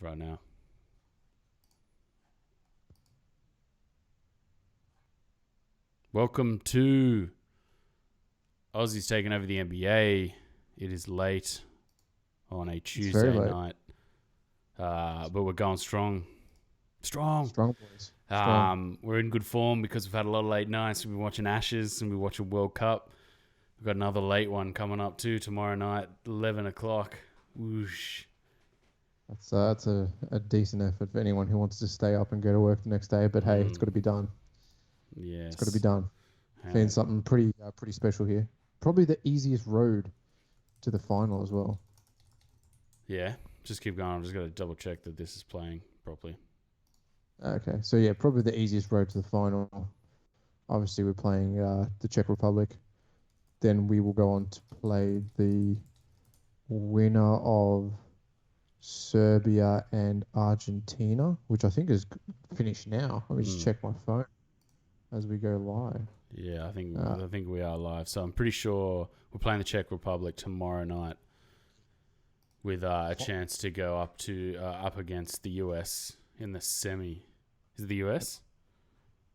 right now. Welcome to Aussies taking over the NBA. It is late on a It's very Tuesday late. night, but we're going strong. Strong. Strong boys. Strong. We're in good form because we've had a lot of late nights. We've been watching Ashes and we're watching World Cup. We've got another late one coming up too tomorrow night, 11 o'clock. Whoosh. That's a decent effort for anyone who wants to stay up and go to work the next day. But hey, it's got to be done. It's got to be Yes. done. Playing something pretty special here. Probably the easiest road to the final as well. Yeah. Just keep going. I'm just going to double check that this is playing properly. Okay, so yeah, probably the easiest road to the final. Obviously, we're playing the Czech Republic. Then we will go on to play the winner of Serbia and Argentina, which I think is finished now. Let me just check my phone as we go live. Yeah, Uh, I think we are live. So I'm pretty sure we're playing the Czech Republic tomorrow night with a chance to go up against the US in the semi. Is it the US?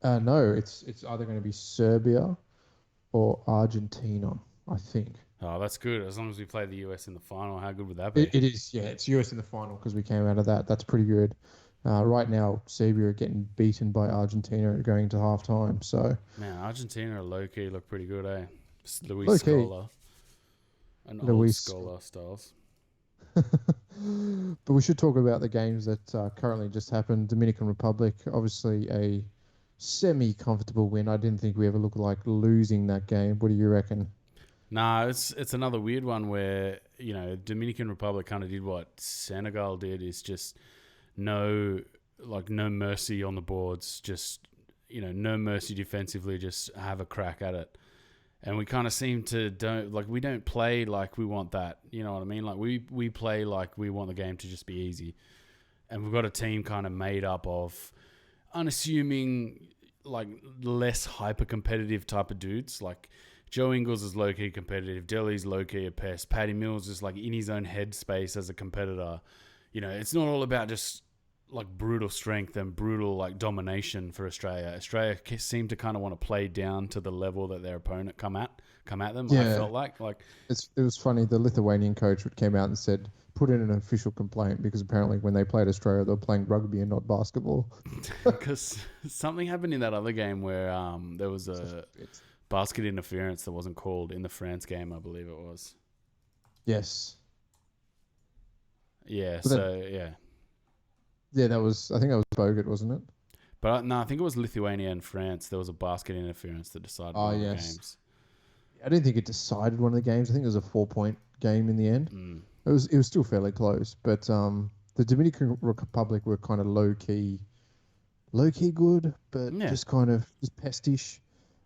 no, it's either going to be Serbia or Argentina, I think. Oh, that's good. As long as we play the US in the final, how good would that It, be? it is, yeah, it's US in the final because we came out of that. That's pretty good. Right now, Serbia are getting beaten by Argentina going to halftime. So, Man, Argentina are low key look pretty good, eh? It's Luis okay, Scola, an old Luis. Scola styles. But we should talk about the games that currently just happened. Dominican Republic, obviously a semi-comfortable win. I didn't think we ever looked like losing that game. What do you reckon? Nah, it's another weird one where Dominican Republic kind of did what Senegal did, is just no no mercy on the boards, just no mercy defensively, just have a crack at it. And we kind of seem to we don't play like we want that. You know what I mean? Like we play like we want the game to just be easy. And we've got a team kind of made up of unassuming, like less hyper competitive type of dudes. Like Joe Ingles is low key competitive. Delhi's low key a pest. Paddy Mills is like in his own headspace as a competitor. It's not all about just like brutal strength and brutal like domination for Australia. Australia seem to kind of want to play down to the level that their opponent come at them. I Yeah, felt like it was funny. The Lithuanian coach came out and said, put in an official complaint because apparently when they played Australia, they were playing rugby and not basketball. because something happened in that other game where there was a It's- basket interference that wasn't called in the France game, I believe it was. Yes. Yeah, But then, so yeah. yeah, I think that was Bogut, wasn't it? But no, I think it was Lithuania and France. There was a basket interference that decided Oh, one of the yes. games. I didn't think it decided one of the games. I think it was a 4 point game in the end. Mm. It was still fairly close, but the Dominican Republic were kind of low key good, but Yeah. just kind of just pestish.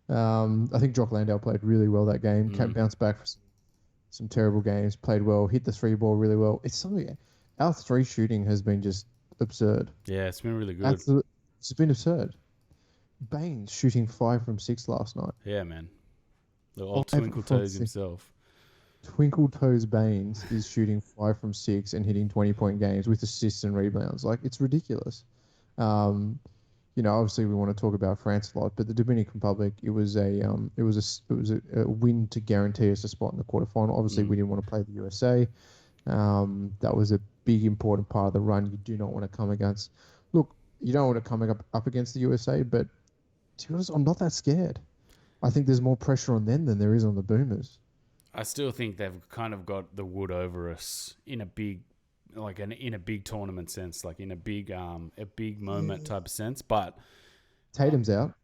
I think Jock Landale played really well that game. Kept Mm. bounced back from some terrible games. Played well, hit the three ball really well. It's something. Our three shooting has been just absurd. Yeah, it's been really good. Absolute, it's been absurd. Baines shooting 5 from 6 last night. Yeah, man. The old Five Twinkle from Toes six. himself. Twinkle Toes Baines is shooting 5 from 6 and hitting 20 point games with assists and rebounds. Like it's ridiculous. Um, obviously we want to talk about France a lot, but the Dominican Republic, it was a win to guarantee us a spot in the quarterfinal. Obviously, Mm. we didn't want to play the USA. That was a big important part of the run. You do not want to come against. Look, you don't want to come up against the USA, but to be honest, I'm not that scared. I think there's more pressure on them than there is on the Boomers. I still think they've kind of got the wood over us in a big, in a big tournament sense, like in a big moment Yeah. type of sense. But Tatum's out.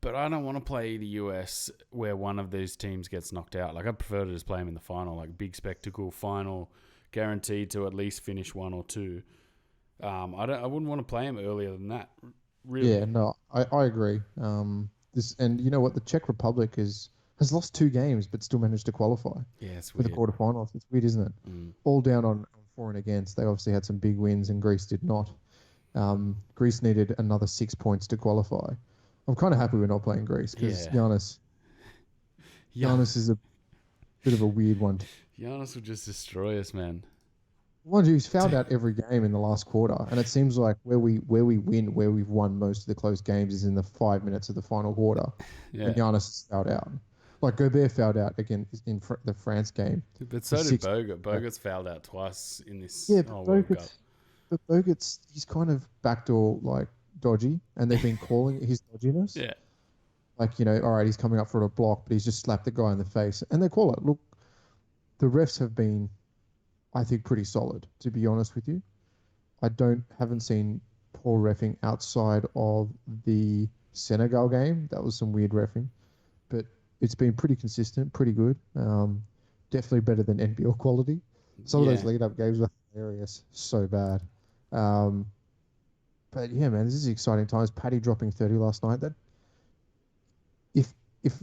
I don't want to play the US where one of these teams gets knocked out. Like I prefer to just play them in the final, like big spectacle final, guaranteed to at least finish one or two. I wouldn't want to play them earlier than that. Yeah, Really. no, I agree. And you know what? The Czech Republic has lost 2 games but still managed to qualify Yeah, it's for the weird. quarterfinals. It's weird, isn't it? Mm. All down on for and against. They obviously had some big wins, and Greece did not. Greece needed another 6 points to qualify. I'm kind of happy we're not playing Greece because Yeah. Giannis Yeah. Giannis is a bit of a weird one. Giannis will just destroy us, man. Mind you, he's fouled out every game in the last quarter, and it seems like where we've won most of the close games is in the 5 minutes of the final quarter when Yeah. Giannis is fouled out. Like Gobert fouled out again in the France game But for so did six. Bogut. Bogut's fouled out twice in this Yeah, World Cup. But Bogut's he's kind of backdoor like dodgy, and they've been calling it his dodginess. Yeah. Like all right, he's coming up for a block, but he's just slapped the guy in the face, and they call it. Look, the refs have been, I think, pretty solid. To be honest with you, I haven't seen poor reffing outside of the Senegal game. That was some weird reffing, but it's been pretty consistent, pretty good. Definitely better than NBL quality. Some of those Yeah. lead-up games were hilarious, so bad. Um, but yeah, man, this is exciting times. Paddy dropping 30 last night. That if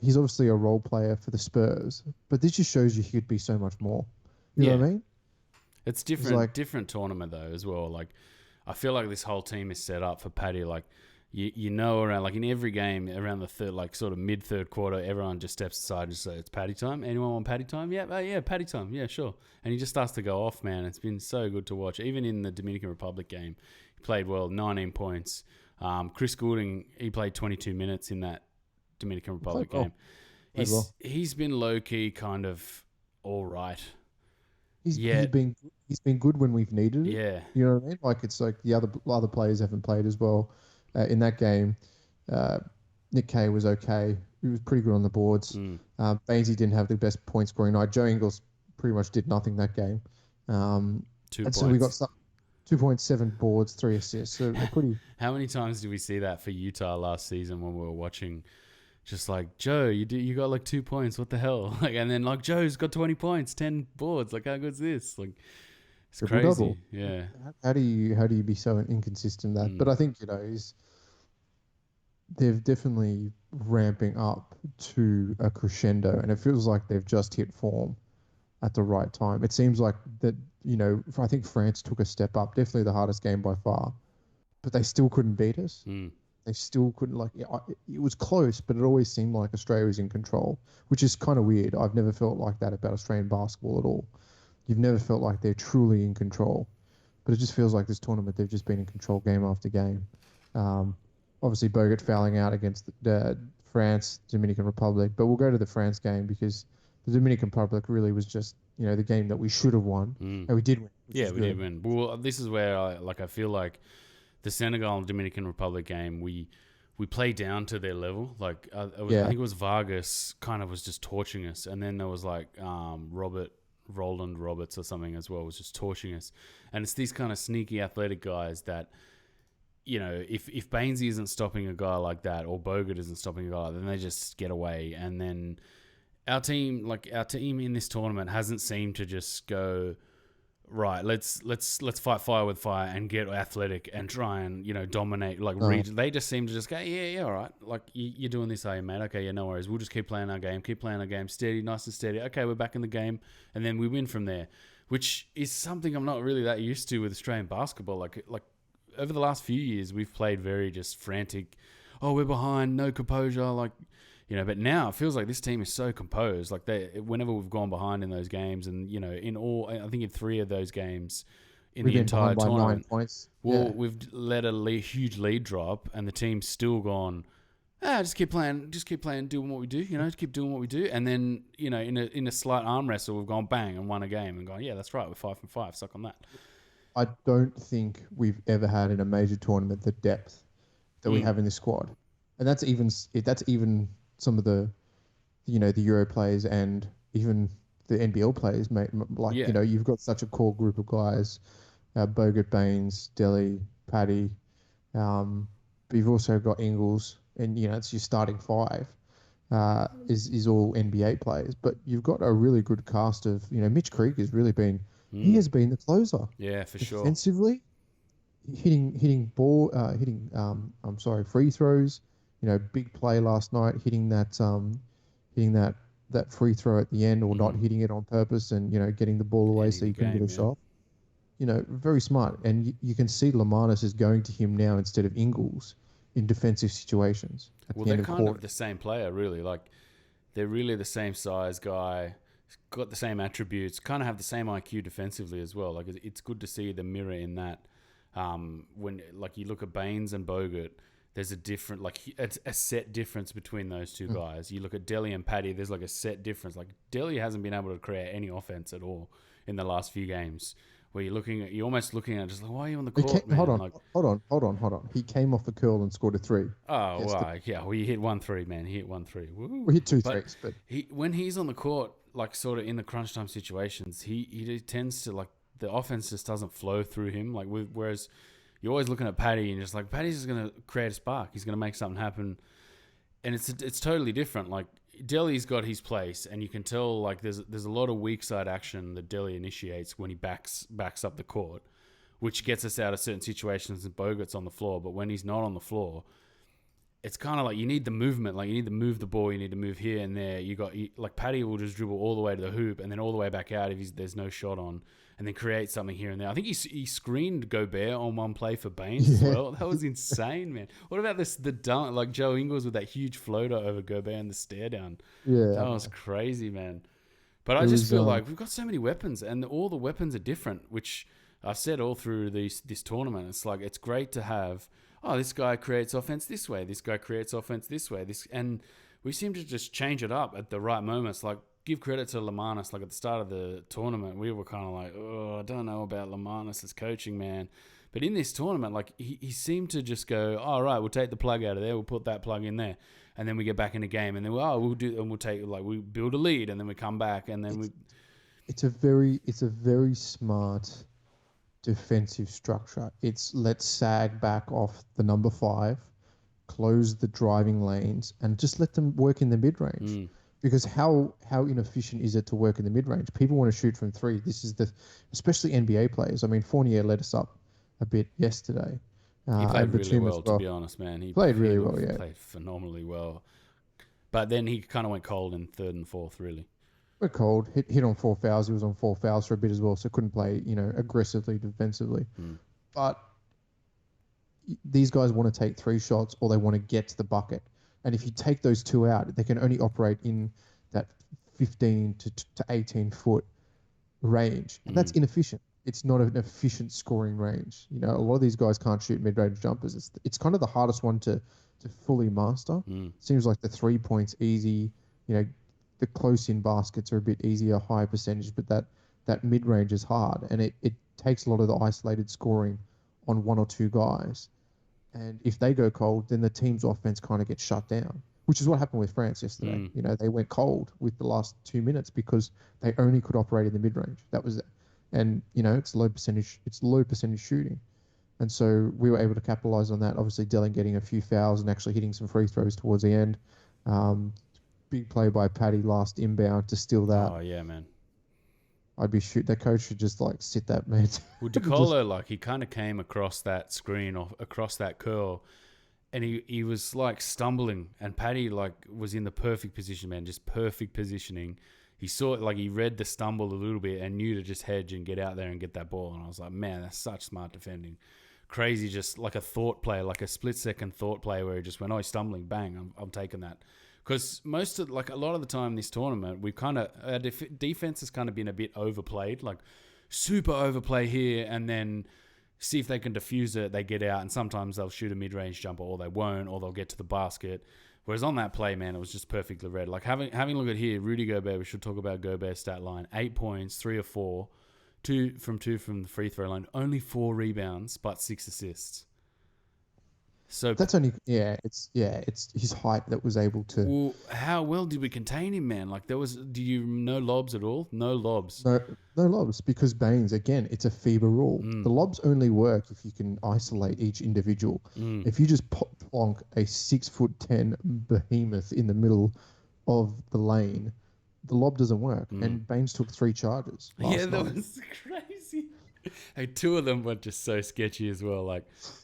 he's obviously a role player for the Spurs, but this just shows you he could be so much more. You know Yeah. what I mean? It's It's like different tournament though as well. Like, I feel like this whole team is set up for Paddy. Like, around like in every game around the third, like sort of mid third quarter, everyone just steps aside and just says, "It's Paddy time. Anyone want Paddy time? Yeah, yeah, Paddy time. Yeah, sure." And he just starts to go off, man. It's been so good to watch. Even in the Dominican Republic game, he played well, 19 points. Chris Goulding, he played 22 minutes in that Dominican Republic game. He's been low key, kind of all right. He's been good when we've needed it. Yeah. You know what I mean? Like it's like the other players haven't played as well in that game. Nick Kay was okay. He was pretty good on the boards. Bainesy didn't have the best point scoring night. Joe Ingles pretty much did nothing that game. 2 points. So we got 2.7 boards, 3 assists. So pretty. How many times did we see that for Utah last season when we were watching? Just like, Joe, you got like 2 points. What the hell? Like, and then like Joe's got 20 points, 10 boards. Like, how good's this? Like, it's crazy. Double. Yeah. How do you be so inconsistent that? But I think they're definitely ramping up to a crescendo, and it feels like they've just hit form at the right time. It seems like that I think France took a step up. Definitely the hardest game by far, but they still couldn't beat us. They still couldn't, it was close, but it always seemed like Australia was in control, which is kind of weird. I've never felt like that about Australian basketball at all. You've never felt like they're truly in control, but it just feels like this tournament, they've just been in control game after game. Obviously, Bogut fouling out against France, Dominican Republic, but we'll go to the France game because the Dominican Republic really was just, the game that we should have won, and we did win. Yeah, we did win. Well, this is where I feel like the Senegal and Dominican Republic game, we play down to their level. Like, I think it was Vargas kind of was just torching us. And then there was like Roland Roberts or something as well, was just torching us. And it's these kind of sneaky athletic guys that, if Bainesy isn't stopping a guy like that or Bogut isn't stopping a guy, then they just get away. And then our team in this tournament hasn't seemed to just go, right, let's fight fire with fire and get athletic and try and dominate. They just seem to just go, yeah, all right. Like, you're doing this, are you, mate? Okay, yeah, no worries. We'll just keep playing our game, steady, nice and steady. Okay, we're back in the game, and then we win from there, which is something I'm not really that used to with Australian basketball. Like over the last few years, we've played very just frantic. Oh, we're behind, no composure, but now it feels like this team is so composed. Like, whenever we've gone behind in those games, and I think in 3 of those games in the entire tournament, 9 points. We've let a huge lead drop, and the team's still gone. Just keep playing, doing what we do. Just keep doing what we do, and then in a slight arm wrestle, we've gone bang and won a game, and gone, yeah, that's right, we're 5 from 5. Suck on that. I don't think we've ever had in a major tournament the depth that we have in this squad, and that's even some of the Euro players and even the NBL players, mate. You've got such a core group of guys, Bogut, Baines, Delhi, Paddy, but you've also got Ingles, and it's your starting 5 is all NBA players. But you've got a really good cast of Mitch Creek has really been he has been the closer. Yeah, for sure. Defensively, hitting free throws. Big play last night, hitting that free throw at the end, or not hitting it on purpose, and getting the ball away so you can get a shot. Very smart, and you can see Lamanis is going to him now instead of Ingles in defensive situations. Well, they're kind of the same player, really. Like, they're really the same size guy, got the same attributes, kind of have the same IQ defensively as well. Like it's good to see the mirror in that. When like you look at Baines and Bogut, there's a different, like it's a set difference between those two guys. You look at Delhi and Paddy, there's like a set difference. Like Delhi hasn't been able to create any offense at all in the last few games. Where you're almost looking at just like, why are you on the court, man? Hold on, like, hold on. He came off a curl and scored a 3. oh, wow. Yeah, well, he hit 1-3, man. He hit 1-3. Woo. We hit 2 But threes, but when he's on the court, like sort of in the crunch time situations, he tends to, like, the offense just doesn't flow through him. Like, whereas you're always looking at Paddy and just like, Paddy's just going to create a spark. He's going to make something happen. And it's totally different. Like, Delhi's got his place, and you can tell, like, there's a lot of weak side action that Delhi initiates when he backs up the court, which gets us out of certain situations and Bogut's on the floor. But when he's not on the floor, it's kind of like you need the movement. Like, you need to move the ball, you need to move here and there. Like, Paddy will just dribble all the way to the hoop and then all the way back out if there's no shot on, and then create something here and there. I think he screened Gobert on one play for Baines as well. That was insane, man. What about the dunk, like Joe Ingles with that huge floater over Gobert and the stare down? yeah, That was crazy, man. But I just feel like we've got so many weapons, and all the weapons are different, which I've said all through this tournament. It's like, it's great to have, oh, this guy creates offense this way, this guy creates offense this way, and we seem to just change it up at the right moments. Like, give credit to Lamanis. Like, at the start of the tournament, we were kind of like, oh, I don't know about Lamanis' coaching, man. But in this tournament, like, he seemed to just go, all right, we'll take the plug out of there, we'll put that plug in there, and then we get back in the game, and then we build a lead, and then we come back, and then it's a very smart defensive structure. It's let's sag back off the number 5, close the driving lanes, and just let them work in the mid range. Because how inefficient is it to work in the mid range? People want to shoot from 3. This is especially NBA players. I mean, Fournier let us up a bit yesterday. He played really well, to be honest, man. He played really well, yeah. Played phenomenally well. But then he kind of went cold in 3rd and 4th, really. Went cold, hit on 4 fouls. He was on 4 fouls for a bit as well, so couldn't play, aggressively defensively. But these guys want to take 3 shots, or they want to get to the bucket. And if you take those 2 out, they can only operate in that 15 to 18 foot range. And that's inefficient. It's not an efficient scoring range. A lot of these guys can't shoot mid-range jumpers. It's kind of the hardest one to fully master. Seems like the 3 points easy. The close-in baskets are a bit easier, higher percentage, but that mid-range is hard. And it takes a lot of the isolated scoring on 1 or 2 guys. And if they go cold, then the team's offense kind of gets shut down, which is what happened with France yesterday. They went cold with the last 2 minutes because they only could operate in the mid-range. That was it. And, it's low percentage shooting. And so we were able to capitalize on that. Obviously, Dillon getting a few fouls and actually hitting some free throws towards the end. Big play by Paddy last inbound to steal that. Oh, yeah, man. I'd be the coach should just sit that man. Well, DeColo, he kind of came across that screen or across that curl, and he was stumbling, and Paddy was in the perfect position, man, just perfect positioning. He saw it, he read the stumble a little bit and knew to just hedge and get out there and get that ball. And I was like, man, that's such smart defending. Crazy, just like a thought play, like a split-second thought play where he just went, oh, he's stumbling, bang, I'm taking that. Because a lot of the time this tournament, we've our defense has kind of been a bit overplayed, super overplay here, and then see if they can defuse it, they get out, and sometimes they'll shoot a mid-range jumper, or they won't, or they'll get to the basket. Whereas on that play, man, it was just perfectly read. Having a look at here, Rudy Gobert, we should talk about Gobert's stat line, 8 points, 3 of 4, 2 from the free throw line, only 4 rebounds, but 6 assists. So that's only it's his height that was able to. Well, how well did we contain him, man? Do you no lobs at all? No lobs. No lobs, because Baines, again, it's a FIBA rule. The lobs only work if you can isolate each individual. If you just plonk a 6'10" behemoth in the middle of the lane, the lob doesn't work. And Baines took 3 charges. That was crazy. Hey, 2 of them were just so sketchy as well,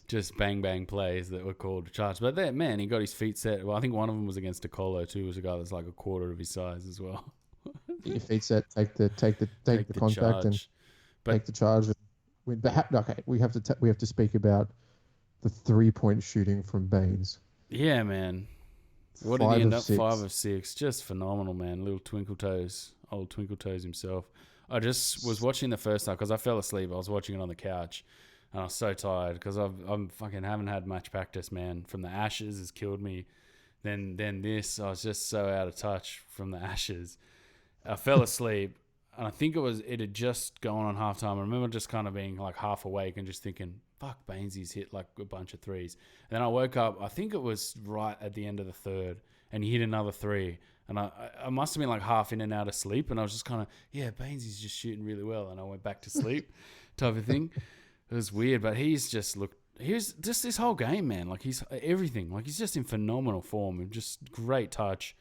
just bang bang plays that were called charge. But that man, he got his feet set. Well, I think one of them was against DeColo too. Was a guy that's a quarter of his size as well. Your feet set, take the contact charge. And take the charge. Okay, we have to speak about the 3-point shooting from Baines. Yeah, man. What did he end up? 5 of 6. Just phenomenal, man. Little twinkle toes old Twinkle Toes himself. I just was watching the first half because I fell asleep. I was watching it on the couch, and I was so tired because I'm fucking haven't had much practice, man. From the Ashes has killed me. Then this, I was just so out of touch from the Ashes. I fell asleep, and I think it had just gone on halftime. I remember just kind of being like half awake and just thinking, fuck, Bainesy's hit like a bunch of threes. And then I woke up, I think it was right at the end of the third, and he hit another three. And I must have been like half in and out of sleep, and I was just kind of, yeah, Bainesy's just shooting really well. And I went back to sleep type of thing. It was weird, but he's just this whole game, man. Like he's everything. Like he's just in phenomenal form and just great touch.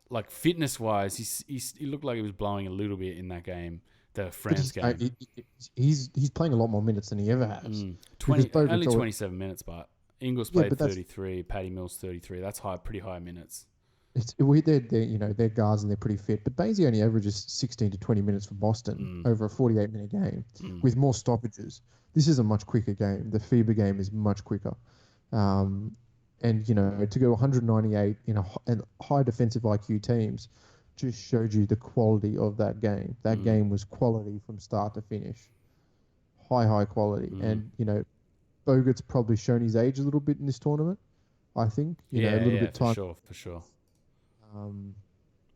Like fitness wise, he looked like he was blowing a little bit in that game, the France game. He's playing a lot more minutes than he ever has. 27 minutes, but Ingles played 33, Paddy Mills 33. That's pretty high minutes. They're guards and they're pretty fit, but Bainesy only averages 16 to 20 minutes for Boston over a 48-minute game with more stoppages. This is a much quicker game. The FIBA game is much quicker. And, to go 198 in high defensive IQ teams just showed you the quality of that game. That game was quality from start to finish. High quality. And, Bogut's probably shown his age a little bit in this tournament, I think. A little bit time. For sure.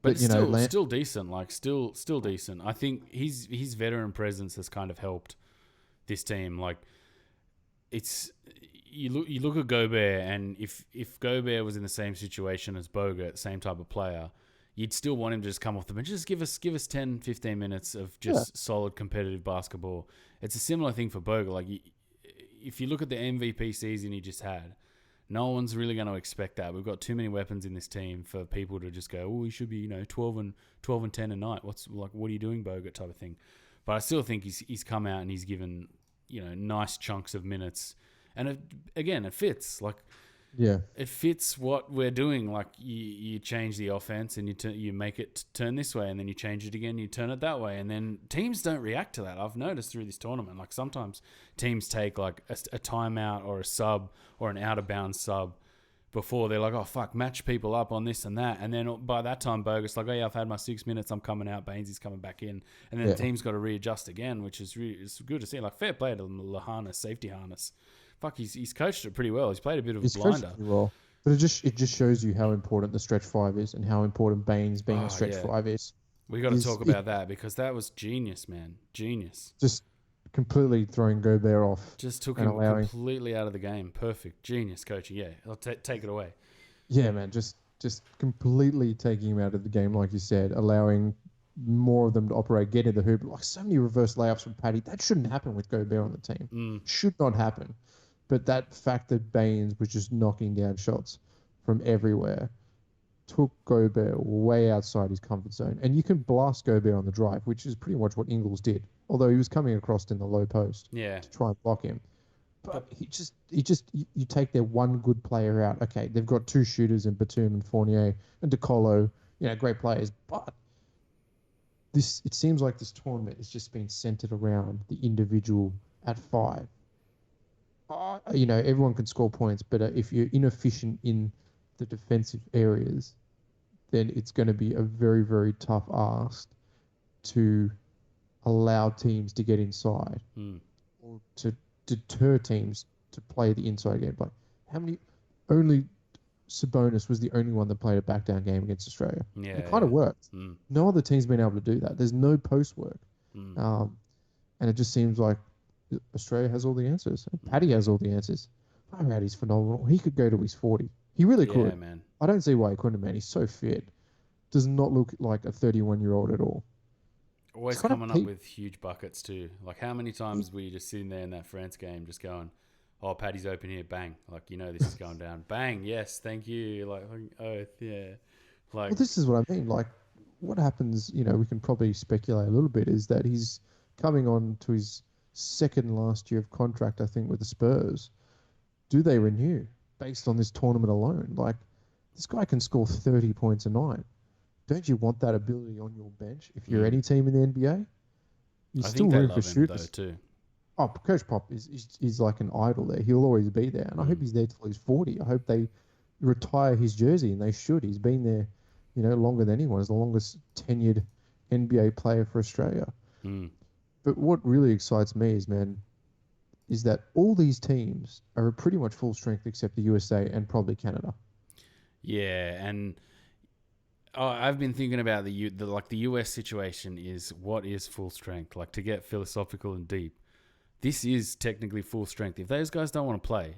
But still decent. Like still decent. I think his veteran presence has kind of helped this team. Like it's you look at Gobert, and if Gobert was in the same situation as Bogut, same type of player, you'd still want him to just come off the bench. Just give us 10, 15 minutes of just solid competitive basketball. It's a similar thing for Bogut. Like if you look at the MVP season he just had, no one's really going to expect that. We've got too many weapons in this team for people to just go, oh, he should be 12 and 10 a night. What are you doing, Bogut type of thing. But I still think he's come out and he's given nice chunks of minutes, and it fits. Like it fits what we're doing. Like you change the offense and you make it turn this way, and then you change it again, you turn it that way, and then teams don't react to that. I've noticed through this tournament, like sometimes teams take like a timeout or a sub or an out of bounds sub before they're like, oh fuck, match people up on this and that, and then by that time Bogut's like, oh yeah, I've had my 6 minutes, I'm coming out, Bainesy's coming back in, and then the team's got to readjust again, which is really, it's good to see. Like fair play to Laharna, safety harness. Fuck, he's coached it pretty well. He's played a bit of a blinder. Coached it well. But it just shows you how important the stretch five is and how important Baines being a stretch five is. We got to talk about that because that was genius, man. Genius. Just completely throwing Gobert off. Just took him completely out of the game. Perfect. Genius coaching. Yeah, I'll take it away. Yeah, man. Just completely taking him out of the game, like you said, allowing more of them to operate, get in the hoop. Like so many reverse layups from Paddy. That shouldn't happen with Gobert on the team. Should not happen. But that fact that Baines was just knocking down shots from everywhere took Gobert way outside his comfort zone. And you can blast Gobert on the drive, which is pretty much what Ingles did. Although he was coming across in the low post to try and block him. But you take their one good player out. Okay, they've got two shooters in Batum and Fournier and DeColo, great players. But it seems like this tournament has just been centered around the individual at five. Everyone can score points, but if you're inefficient in the defensive areas, then it's going to be a very, very tough ask to allow teams to get inside or to deter teams to play the inside game. Like only Sabonis was the only one that played a back down game against Australia. Yeah, it kind of worked. No other team's been able to do that. There's no post work. And it just seems like Australia has all the answers. Paddy has all the answers. He's phenomenal. He could go to his 40. He really could. Yeah, man. I don't see why he couldn't, man. He's so fit. Does not look like a 31-year-old at all. Always coming up with huge buckets too. Like how many times were you just sitting there in that France game just going, oh, Paddy's open here, bang. Like, this is going down. Bang, yes, thank you. Like, oh, yeah. Like, well, this is what I mean. Like, what happens, we can probably speculate a little bit, is that he's coming on to his second last year of contract, I think, with the Spurs. Do they renew based on this tournament alone? Like, this guy can score 30 points a night. Don't you want that ability on your bench if you're any team in the NBA? You're still room for shooters too. Oh, Coach Pop is like an idol there. He'll always be there, and I hope he's there till he's 40. I hope they retire his jersey, and they should. He's been there, longer than anyone. He's the longest tenured NBA player for Australia. Mm. But what really excites me is that all these teams are pretty much full strength except the USA and probably Canada. Yeah, and I've been thinking about the US situation is what is full strength. Like, to get philosophical and deep, this is technically full strength. If those guys don't want to play,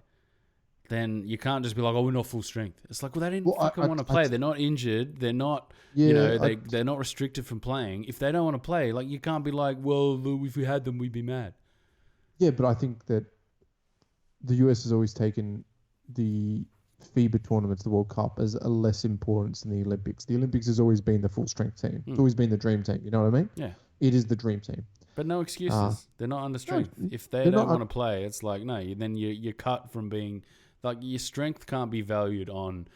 then you can't just be like, oh, we're not full strength. It's like, well, they didn't Well, fucking want to play. They're not injured. They're not, yeah, they're not restricted from playing. If they don't want to play, like, you can't be like, well, if we had them, we'd be mad. yeah, but I think that the US has always taken the FIBA tournaments, the World Cup, as a less importance than the Olympics. The Olympics has always been the full strength team. It's always been the dream team. You know what I mean? Yeah. It is the dream team. But no excuses. They're not under strength. No, If they they're don't not. want to play, it's like, no, then you're cut from being, like, your strength can't be valued on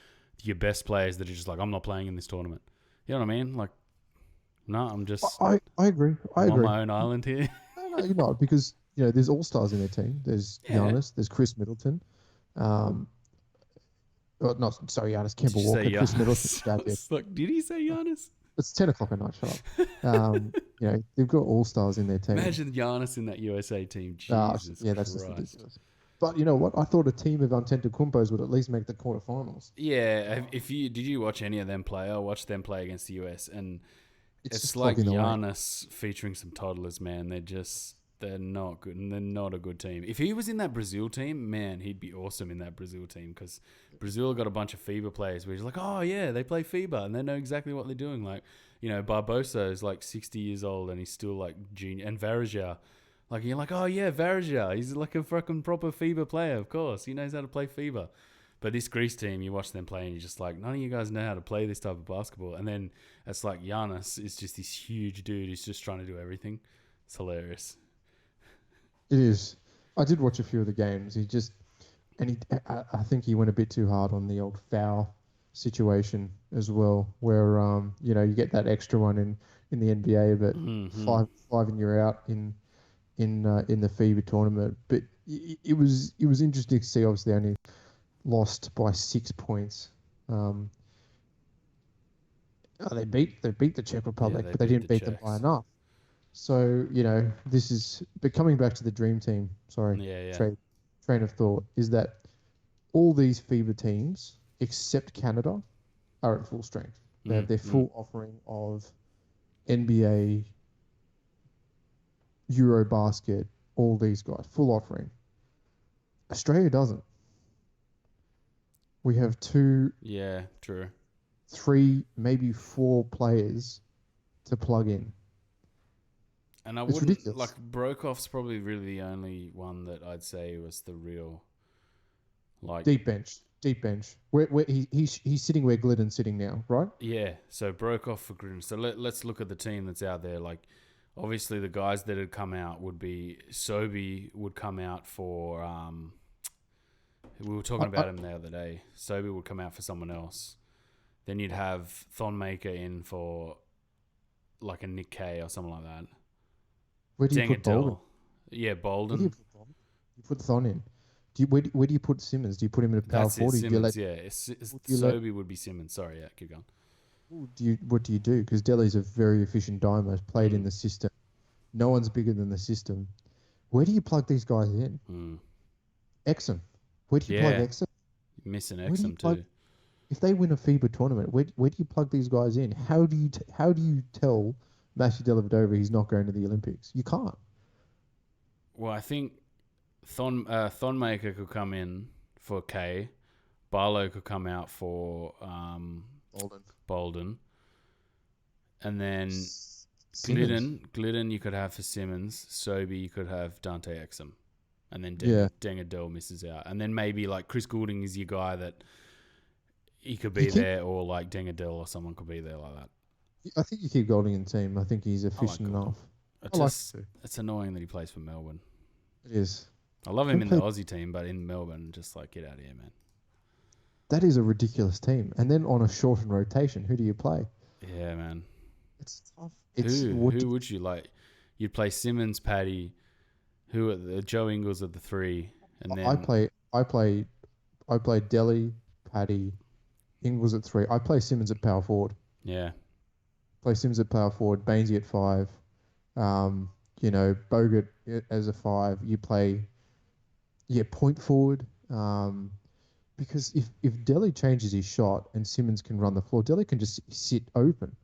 your best players that are just like, I'm not playing in this tournament. You know what I mean? Like, no, I'm just I agree. I I'm on agree. my own island here. No, you're not, because there's all stars in their team. There's Yeah. Giannis. There's Chris Middleton. Not sorry, Giannis. Did Kemba you Walker. say Chris Giannis? Middleton's I out there. was like, did he say Giannis? It's 10 o'clock at night. Shut up. They've got all stars in their team. Imagine Giannis in that USA team. Jesus yeah, that's just Christ. ridiculous. But you know what? I thought a team of Antetokounmpos would at least make the quarterfinals. Yeah, did you watch any of them play? I watched them play against the US, and It's it's just like plugging away. Giannis featuring some toddlers, man. They're not good, and they're not a good team. If he was in that Brazil team, man, he'd be awesome in that Brazil team, because Brazil got a bunch of FIBA players where he's like, oh yeah, they play FIBA and they know exactly what they're doing. Like, Barbosa is like 60 years old and he's still like junior, and Varejao, like, you're like, oh yeah, Varejao, he's like a fucking proper FIBA player, of course, he knows how to play FIBA. But this Greece team, you watch them play and you're just like, none of you guys know how to play this type of basketball. And then it's like Giannis is just this huge dude who's just trying to do everything. It's hilarious. It is. I did watch a few of the games. I think he went a bit too hard on the old foul situation as well, where you get that extra one in the NBA, but five and you're out in the FIBA tournament. But it was interesting to see. Obviously, they only lost by 6 points. They beat the Czech Republic, but they didn't beat them by enough. So, but coming back to the dream team, train of thought, is that all these FIBA teams, except Canada, are at full strength. They have their full offering of NBA, Eurobasket, all these guys, full offering. Australia doesn't. We have 2, Yeah, true. 3, maybe 4 players to plug in. And It's ridiculous. like, Brokoff's probably really the only one that I'd say was the real, like, Deep bench. Where he's sitting where Glidden's sitting now, right? yeah. So Brokoff for Gruden. So let's look at the team that's out there. Like, obviously the guys that had come out would be Sobe would come out for we were talking about him the other day. Sobe would come out for someone else. Then you'd have Thonmaker in for like a Nick Kay or something like that. Where do you put Bolden? Yeah, Bolden. Where do you put Thon in? Where do you put Simmons? Do you put him in a power forward? Simmons, Sobe would be Simmons. Sorry, yeah, keep going. What do you do? Because Delhi's a very efficient dynamo, played in the system. No one's bigger than the system. Where do you plug these guys in? Exum. Where do you plug Exum? You're missing Exum too. If they win a FIBA tournament, where do you plug these guys in? How do you tell Matthew Dellavedova he's not going to the Olympics? You can't. Well, I think Thonmaker could come in for K. Barlow could come out for Bolden. And then Glidden you could have for Simmons. Sobe you could have Dante Exum. And then Dengadell misses out. And then maybe like Chris Goulding is your guy that he could be there, or like Dengadell or someone could be there like that. I think you keep Goulding in the team. I think he's efficient enough. It's annoying that he plays for Melbourne. It is. I love him in the Aussie team, but in Melbourne, just like, get out of here, man. That is a ridiculous team. And then on a shortened rotation, who do you play? Yeah, man. It's tough. Who would you like? You'd play Simmons, Paddy. Who are the Joe Ingles at the 3, and then I play Delhi, Paddy, Ingles at 3. I play Simmons at power forward. Yeah. Play Sims at power forward, Bainesy at 5. Bogut as a 5. You play, point forward. Because if Delhi changes his shot and Simmons can run the floor, Delhi can just sit open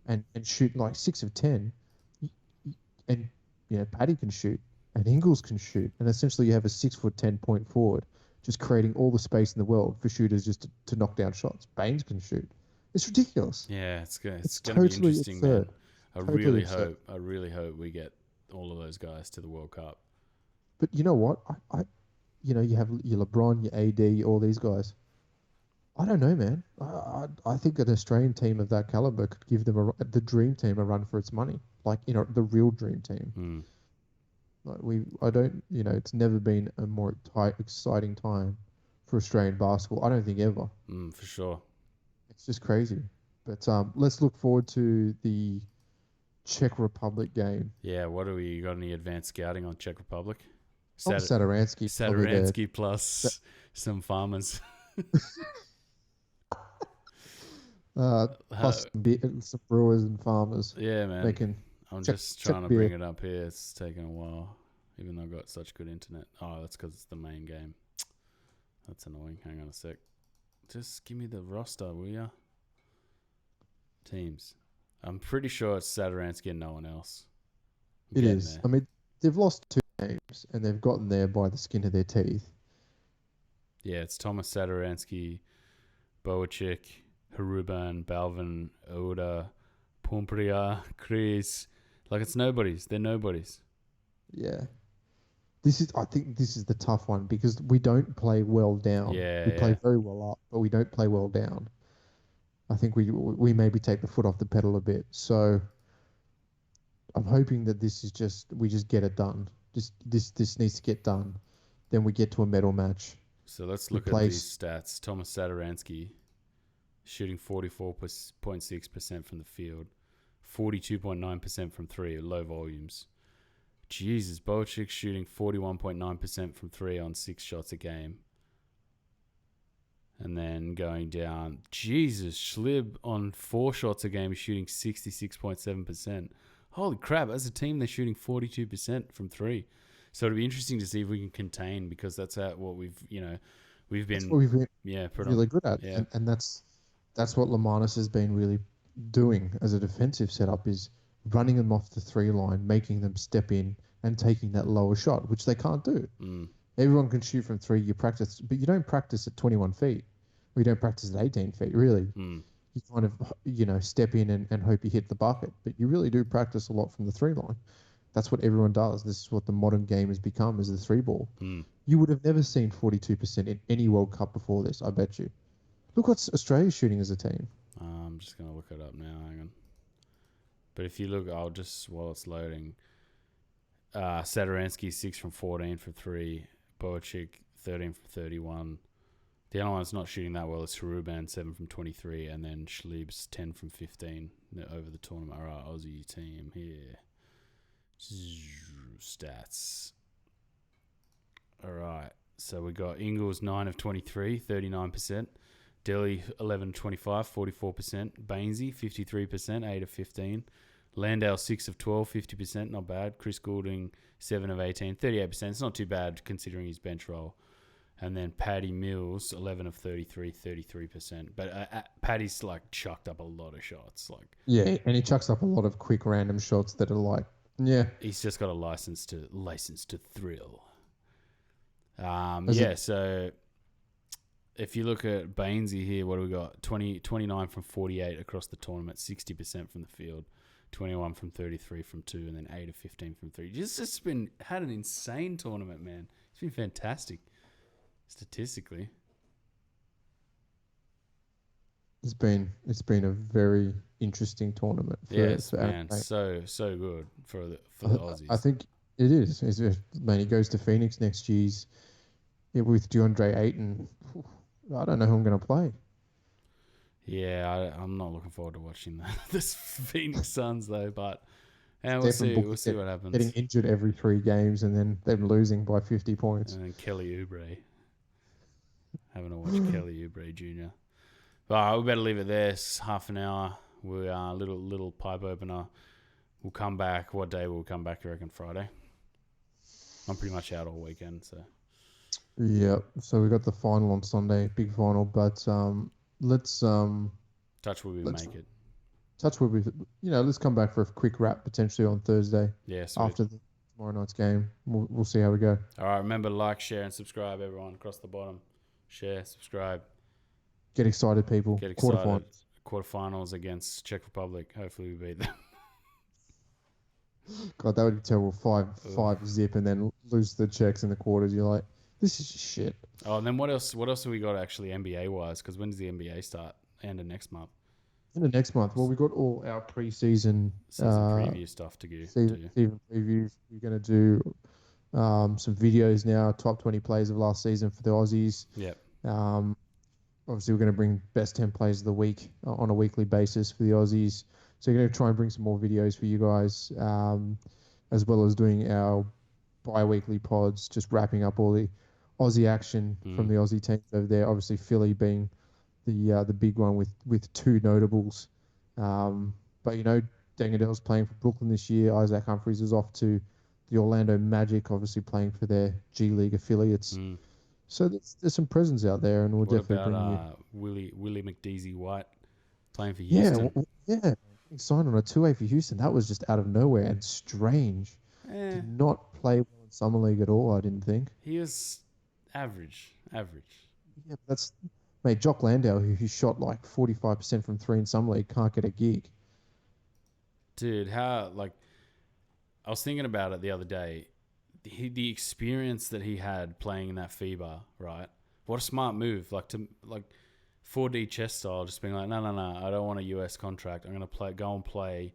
and shoot like 6 of 10. And, Paddy can shoot and Ingles can shoot. And essentially you have a 6'10" point forward, just creating all the space in the world for shooters just to knock down shots. Baines can shoot. It's ridiculous. Yeah, it's going to totally be interesting, absurd. man. I really hope we get all of those guys to the World Cup. But you know what? You have your LeBron, your AD, all these guys. I don't know, man. I think an Australian team of that caliber could give them the dream team a run for its money. Like, the real dream team. It's never been a more exciting time for Australian basketball. I don't think ever. For sure. It's just crazy. But let's look forward to the Czech Republic game. Yeah, you got any advanced scouting on Czech Republic? Saturansky plus some farmers. Plus some brewers and farmers. Yeah, man. I'm just trying to bring it up here. It's taken a while, even though I've got such good internet. Oh, that's because it's the main game. That's annoying. Hang on a sec. Just give me the roster, will ya? Teams. I'm pretty sure it's Saturansky and no one else. It is. There. I mean, they've lost 2 games and they've gotten there by the skin of their teeth. Yeah, it's Thomas Saturansky, Boacik, Haruban, Balvin, Oda, Pompria, Chris. Like, it's nobodies. They're nobodies. Yeah. I think this is the tough one because we don't play well down. We play very well up, but we don't play well down. I think we maybe take the foot off the pedal a bit. So I'm hoping that we just get it done. This needs to get done. Then we get to a medal match. So let's look at these stats. Thomas Saturansky shooting 44.6% from the field, 42.9% from 3 at low volumes. Jesus, Boacik shooting 41.9% from 3 on 6 shots a game. And then going down, Jesus, Schlib on 4 shots a game shooting 66.7%. Holy crap, as a team, they're shooting 42% from 3. So it'll be interesting to see if we can contain, because that's what we've been really good at. Yeah. And that's what Lamanis has been really doing as a defensive setup, is running them off the 3 line, making them step in and taking that lower shot, which they can't do. Everyone can shoot from 3, you practice, but you don't practice at 21 feet. Or you don't practice at 18 feet, really. You kind of, step in and hope you hit the bucket, but you really do practice a lot from the 3 line. That's what everyone does. This is what the modern game has become, is the 3 ball. You would have never seen 42% in any World Cup before this, I bet you. Look what Australia's shooting as a team. I'm just going to look it up now. Hang on. But if you look, while it's loading, Saturansky 6 from 14 for 3, Boacik 13 from 31. The other one's not shooting that well. It's Haruban 7 from 23, and then Schlib's 10 from 15 over the tournament. All right, Aussie team here. Stats. All right, so we got Ingles 9 of 23, 39%. Delhi 11 25, 44%. Bainesy 53%, 8 of 15. Landale 6 of 12, 50%, not bad. Chris Goulding 7 of 18, 38%. It's not too bad considering his bench role. And then Paddy Mills 11 of 33, 33%. But Paddy's chucked up a lot of shots. Yeah, and he chucks up a lot of quick random shots that are he's just got a license to thrill. So if you look at Bainesy here, what do we got? 29 from 48 across the tournament, 60% from the field, 21 from 33 from 2, and then 8 of 15 from 3. Just had an insane tournament, man. It's been fantastic statistically. It's been a very interesting tournament. So good for the Aussies. I think it is. He goes to Phoenix next year. With DeAndre Ayton. I don't know who I'm going to play. Yeah, I'm not looking forward to watching this Phoenix Suns though. But we'll see what happens. Getting injured every 3 games and then them losing by 50 points. And then Kelly Oubre. Having to watch Kelly Oubre Jr. But we better leave it there. It's half an hour. We little pipe opener. We'll come back. What day will we come back? You reckon Friday? I'm pretty much out all weekend, so. Yeah. So we got the final on Sunday, big final. But let's Touch wood, we let's make it. touch wood with let's come back for a quick wrap potentially on Thursday. Yeah, sweet. After tomorrow night's game. We'll see how we go. All right, remember to like, share, and subscribe, everyone, across the bottom. Share, subscribe. Get excited, people. Get excited. Quarterfinals against Czech Republic. Hopefully we beat them. God, that would be terrible. 5-0 and then lose the Czechs in the quarters. You're like, this is shit. Oh, and then what else? What else have we got actually NBA-wise? Because when does the NBA start? End of next month. In the next month, well, we got all our pre-season season preview stuff to go. Season previews. We're going to do some videos now, top 20 plays of last season for the Aussies. Yep. Obviously, we're going to bring best 10 plays of the week on a weekly basis for the Aussies. So we're going to try and bring some more videos for you guys, as well as doing our bi-weekly pods, just wrapping up all the Aussie action from the Aussie teams over there. Obviously, Philly being the big one with two notables. But, Dangadell's playing for Brooklyn this year. Isaac Humphries is off to the Orlando Magic, obviously playing for their G League affiliates. So there's some presence out there, and we'll definitely bring you. Willie McDeasy White playing for Houston. Yeah. He signed on a 2-way for Houston. That was just out of nowhere and strange. Did not play well in summer league at all. I didn't think he was average. Yeah, that's mate. Jock Landau, who shot like 45% from three in summer league, can't get a gig. Dude, how I was thinking about it the other day. The experience that he had playing in that FIBA, right? What a smart move! 4D chess style, just being like, no, I don't want a US contract. I'm gonna go and play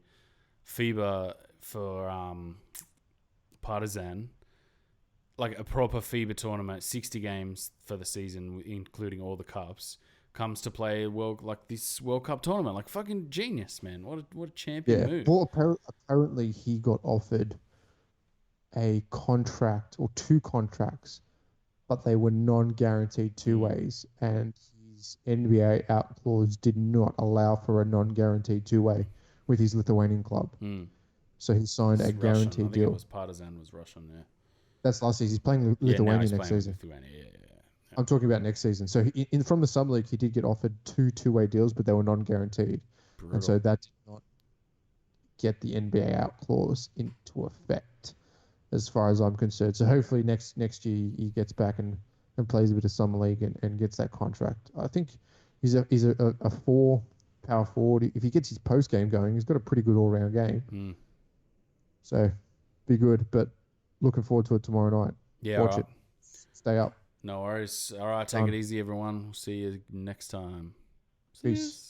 FIBA for Partizan, like a proper FIBA tournament, 60 games for the season, including all the cups. Comes to play this World Cup tournament, like fucking genius, man! What a champion move. Well, apparently he got offered a contract or two contracts, but they were non-guaranteed two ways, and his NBA out clause did not allow for a non-guaranteed two-way with his Lithuanian club. So he signed a guaranteed deal. It was Partizan was Russian, yeah. That's last season. He's playing Lithuania next season. I'm talking about next season. So from the summer league, he did get offered two-way deals, but they were non-guaranteed. Brutal. And so that did not get the NBA out clause into effect, as far as I'm concerned. So hopefully next year he gets back and plays a bit of summer league and gets that contract. I think he's a power forward. If he gets his post game going, he's got a pretty good all round game. So be good. But looking forward to it tomorrow night. Yeah, watch it. Stay up. No worries. All right, take it easy, everyone. We'll see you next time. Peace.